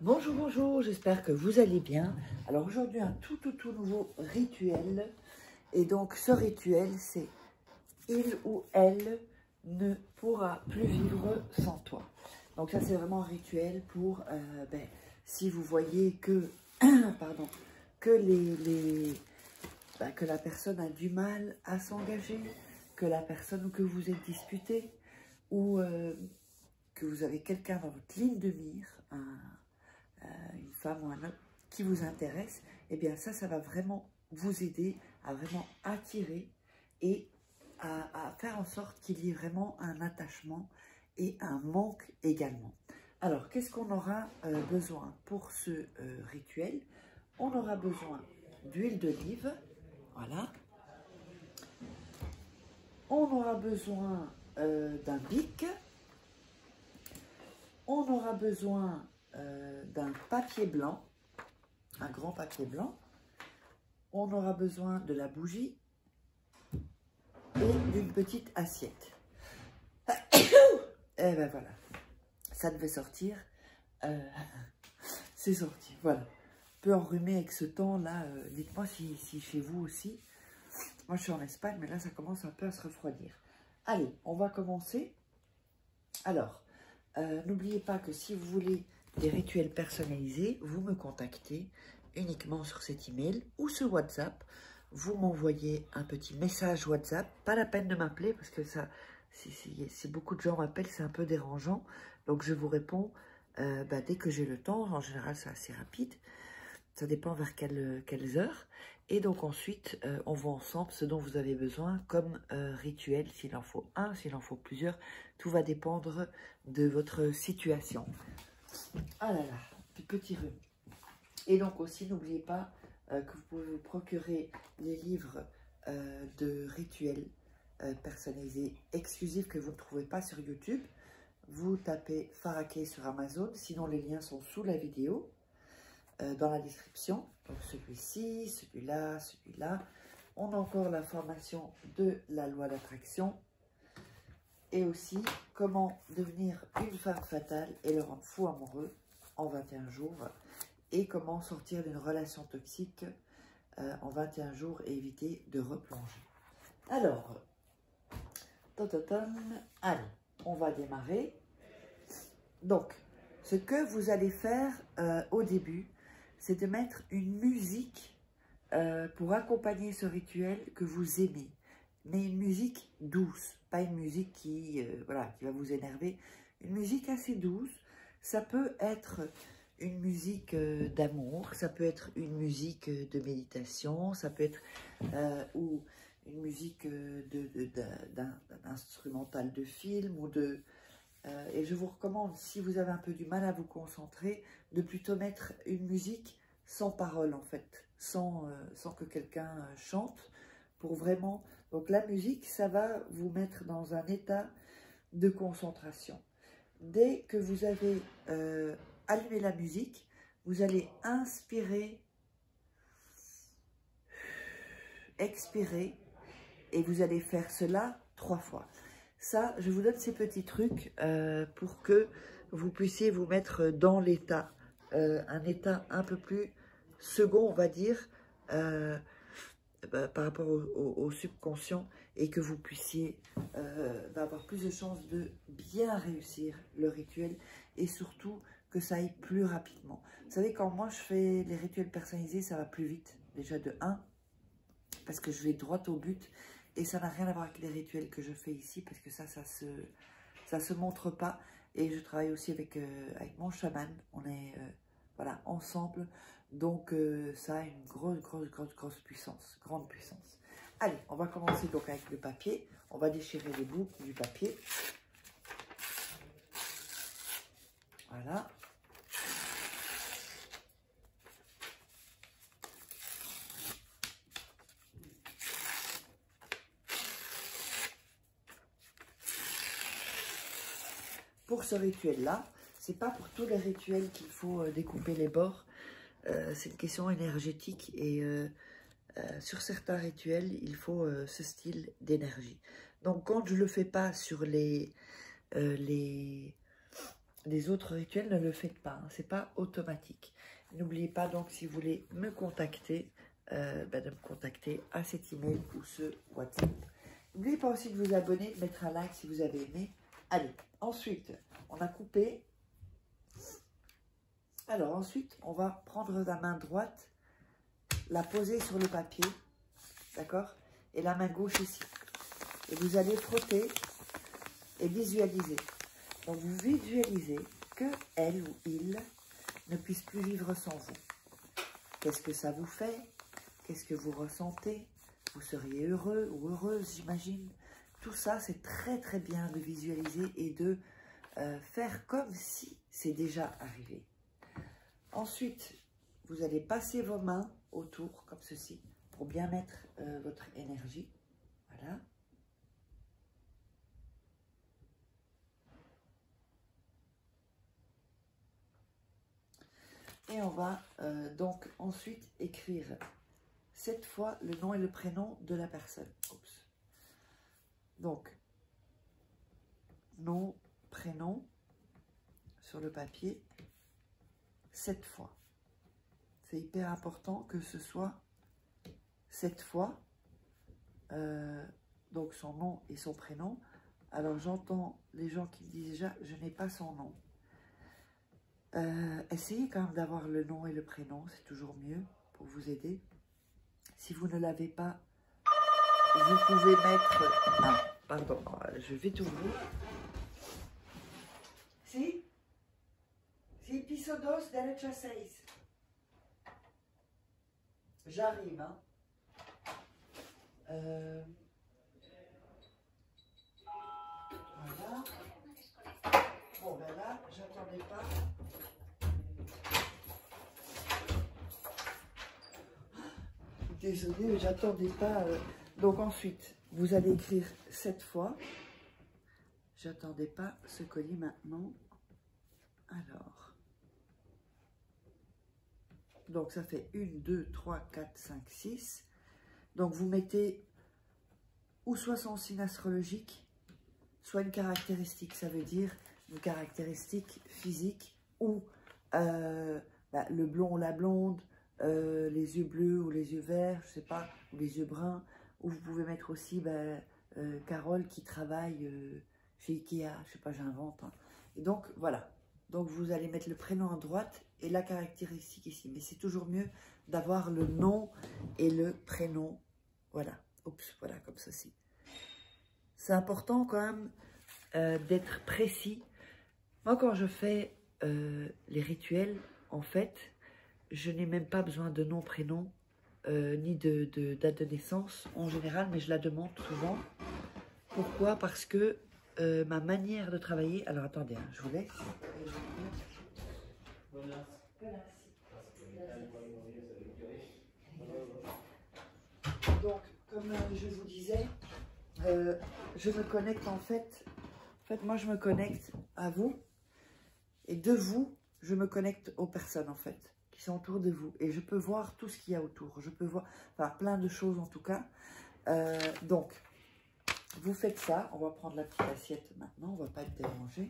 Bonjour, bonjour, j'espère que vous allez bien. Alors aujourd'hui, un tout nouveau rituel. Et donc ce rituel, c'est il ou elle ne pourra plus vivre sans toi. Donc ça, c'est vraiment un rituel pour, si vous voyez que, pardon, que que la personne a du mal à s'engager, que la personne que vous êtes disputé, ou que vous avez quelqu'un dans votre ligne de mire, une femme ou un homme qui vous intéresse, et bien ça va vraiment vous aider à vraiment attirer et à faire en sorte qu'il y ait vraiment un attachement et un manque également. Alors, qu'est-ce qu'on aura besoin pour ce rituel? On aura besoin d'huile d'olive, voilà. On aura besoin d'un bic. On aura besoin d'un papier blanc, un grand papier blanc. On aura besoin de la bougie et d'une petite assiette. Et ben voilà, ça devait sortir. C'est sorti, voilà. Un peu enrhumé avec ce temps-là. Dites-moi si chez vous aussi. Moi, je suis en Espagne, mais là, ça commence un peu à se refroidir. Allez, on va commencer. Alors, n'oubliez pas que si vous voulez des rituels personnalisés, vous me contactez uniquement sur cet email ou ce WhatsApp. Vous m'envoyez un petit message WhatsApp. Pas la peine de m'appeler parce que ça, si beaucoup de gens m'appellent, c'est un peu dérangeant. Donc, je vous réponds dès que j'ai le temps. En général, c'est assez rapide. Ça dépend vers quelles heures. Et donc ensuite, on voit ensemble ce dont vous avez besoin comme rituel, s'il en faut un, s'il en faut plusieurs. Tout va dépendre de votre situation. Ah là là, petit rhume. Et donc aussi, n'oubliez pas que vous pouvez vous procurer les livres de rituels personnalisés exclusifs que vous ne trouvez pas sur YouTube. Vous tapez Faraké sur Amazon, sinon les liens sont sous la vidéo. Dans la description, donc celui-ci, celui-là, celui-là. On a encore la formation de la loi d'attraction et aussi comment devenir une femme fatale et le rendre fou amoureux en 21 jours et comment sortir d'une relation toxique en 21 jours et éviter de replonger. Alors, allez, on va démarrer. Donc, ce que vous allez faire au début, c'est de mettre une musique pour accompagner ce rituel que vous aimez. Mais une musique douce, pas une musique qui va vous énerver. Une musique assez douce. Ça peut être une musique d'amour, ça peut être une musique de méditation, ça peut être ou une musique d'un instrumental de film ou de... et je vous recommande, si vous avez un peu du mal à vous concentrer, de plutôt mettre une musique sans parole en fait, sans que quelqu'un chante, pour vraiment... Donc la musique, ça va vous mettre dans un état de concentration. Dès que vous avez allumé la musique, vous allez inspirer, expirer, et vous allez faire cela 3 fois. Ça, je vous donne ces petits trucs pour que vous puissiez vous mettre dans l'état, un état un peu plus second, on va dire, par rapport au subconscient, et que vous puissiez avoir plus de chances de bien réussir le rituel et surtout que ça aille plus rapidement. Vous savez, quand moi je fais les rituels personnalisés, ça va plus vite, déjà de 1, parce que je vais droit au but. Et ça n'a rien à voir avec les rituels que je fais ici, parce que ça se montre pas. Et je travaille aussi avec mon chaman. On est voilà, ensemble. Donc ça a une grosse puissance, grande puissance. Allez, on va commencer donc avec le papier. On va déchirer les bouts du papier. Voilà. Pour ce rituel-là, c'est pas pour tous les rituels qu'il faut découper les bords. C'est une question énergétique et sur certains rituels, il faut ce style d'énergie. Donc, quand je le fais pas sur les les autres rituels, ne le faites pas. Hein, c'est pas automatique. N'oubliez pas donc, si vous voulez me contacter, de me contacter à cet email ou ce WhatsApp. N'oubliez pas aussi de vous abonner, de mettre un like si vous avez aimé. Allez, ensuite, on a coupé. Alors ensuite, on va prendre la main droite, la poser sur le papier, d'accord? Et la main gauche ici. Et vous allez frotter et visualiser. Donc vous visualisez que elle ou il ne puisse plus vivre sans vous. Qu'est-ce que ça vous fait? Qu'est-ce que vous ressentez? Vous seriez heureux ou heureuse, j'imagine. Tout ça, c'est très très bien de visualiser et de faire comme si c'est déjà arrivé. Ensuite, vous allez passer vos mains autour, comme ceci, pour bien mettre votre énergie. Voilà. Et on va donc ensuite écrire 7 fois le nom et le prénom de la personne. Oups. Donc, nom, prénom, sur le papier, 7 fois. C'est hyper important que ce soit 7 fois, donc son nom et son prénom. Alors j'entends les gens qui disent déjà, je n'ai pas son nom. Essayez quand même d'avoir le nom et le prénom, c'est toujours mieux pour vous aider. Si vous ne l'avez pas, vous pouvez mettre... Ah, pardon, je vais t'ouvrir. Si episodios de letra 6. J'arrive, hein. Voilà. Bon, ben là, j'attendais pas. Désolée, mais j'attendais pas. Donc ensuite, vous allez écrire 7 fois. J'attendais pas ce colis maintenant. Alors. Donc ça fait 1, 2, 3, 4, 5, 6. Donc vous mettez ou soit son signe astrologique, soit une caractéristique. Ça veut dire une caractéristique physique ou le blond ou la blonde, les yeux bleus ou les yeux verts, je sais pas, ou les yeux bruns. Ou vous pouvez mettre aussi Carole qui travaille chez Ikea, je sais pas, j'invente. Hein. Et donc voilà. Donc vous allez mettre le prénom à droite et la caractéristique ici. Mais c'est toujours mieux d'avoir le nom et le prénom. Voilà. Oups, voilà, comme ceci. C'est important quand même d'être précis. Moi, quand je fais les rituels, en fait, je n'ai même pas besoin de nom, prénom, ni de date de naissance en général, mais je la demande souvent. Pourquoi? Parce que ma manière de travailler... Alors, attendez, hein, je vous laisse. Donc, comme je vous disais, je me connecte en fait, moi je me connecte à vous, et de vous, je me connecte aux personnes en fait, qui sont autour de vous, et je peux voir tout ce qu'il y a autour, je peux voir, enfin plein de choses en tout cas. Donc, vous faites ça, on va prendre la petite assiette maintenant, on va pas être dérangé.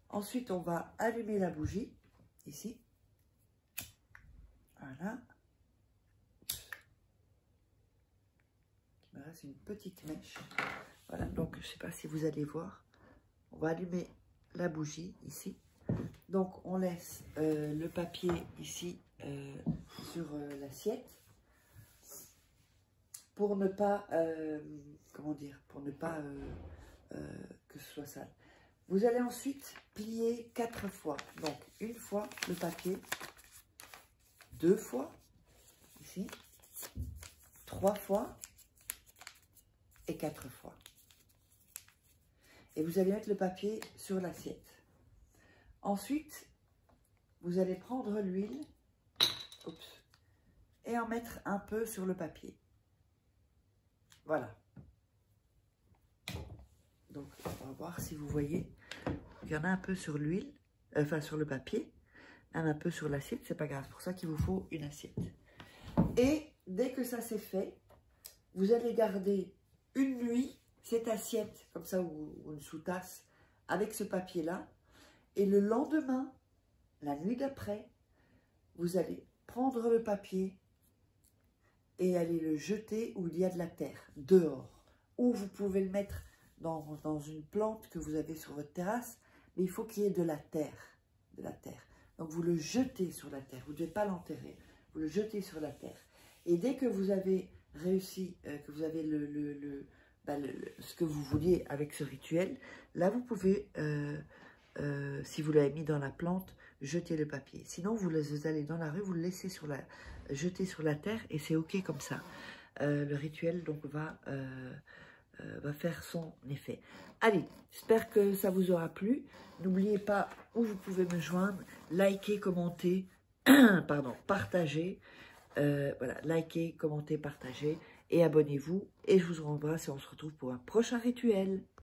Ensuite, on va allumer la bougie, ici, voilà. Il me reste une petite mèche. Voilà, donc je ne sais pas si vous allez voir. On va allumer la bougie ici. Donc on laisse le papier ici sur l'assiette pour ne pas, comment dire, pour ne pas que ce soit sale. Vous allez ensuite plier 4 fois. Donc une fois le papier, 2 fois ici, 3 fois et 4 fois. Et vous allez mettre le papier sur l'assiette. Ensuite, vous allez prendre l'huile et en mettre un peu sur le papier. Voilà. Donc, on va voir si vous voyez. Il y en a un peu sur l'huile, enfin sur le papier, un peu sur l'assiette, c'est pas grave. C'est pour ça qu'il vous faut une assiette. Et dès que ça c'est fait, vous allez garder une nuit cette assiette, comme ça, ou une sous-tasse, avec ce papier-là. Et le lendemain, la nuit d'après, vous allez prendre le papier et aller le jeter où il y a de la terre, dehors. Ou vous pouvez le mettre dans une plante que vous avez sur votre terrasse, mais il faut qu'il y ait de la terre. De la terre. Donc vous le jetez sur la terre, vous ne devez pas l'enterrer, vous le jetez sur la terre. Et dès que vous avez réussi, que vous avez ce que vous vouliez avec ce rituel, là vous pouvez, si vous l'avez mis dans la plante, jeter le papier. Sinon vous allez dans la rue, vous le laissez jeter sur la terre et c'est ok comme ça. Le rituel donc va faire son effet. Allez, j'espère que ça vous aura plu. N'oubliez pas où vous pouvez me joindre, likez, commentez, pardon, partagez. Voilà, likez, commentez, partagez et abonnez-vous. Et je vous embrasse et on se retrouve pour un prochain rituel.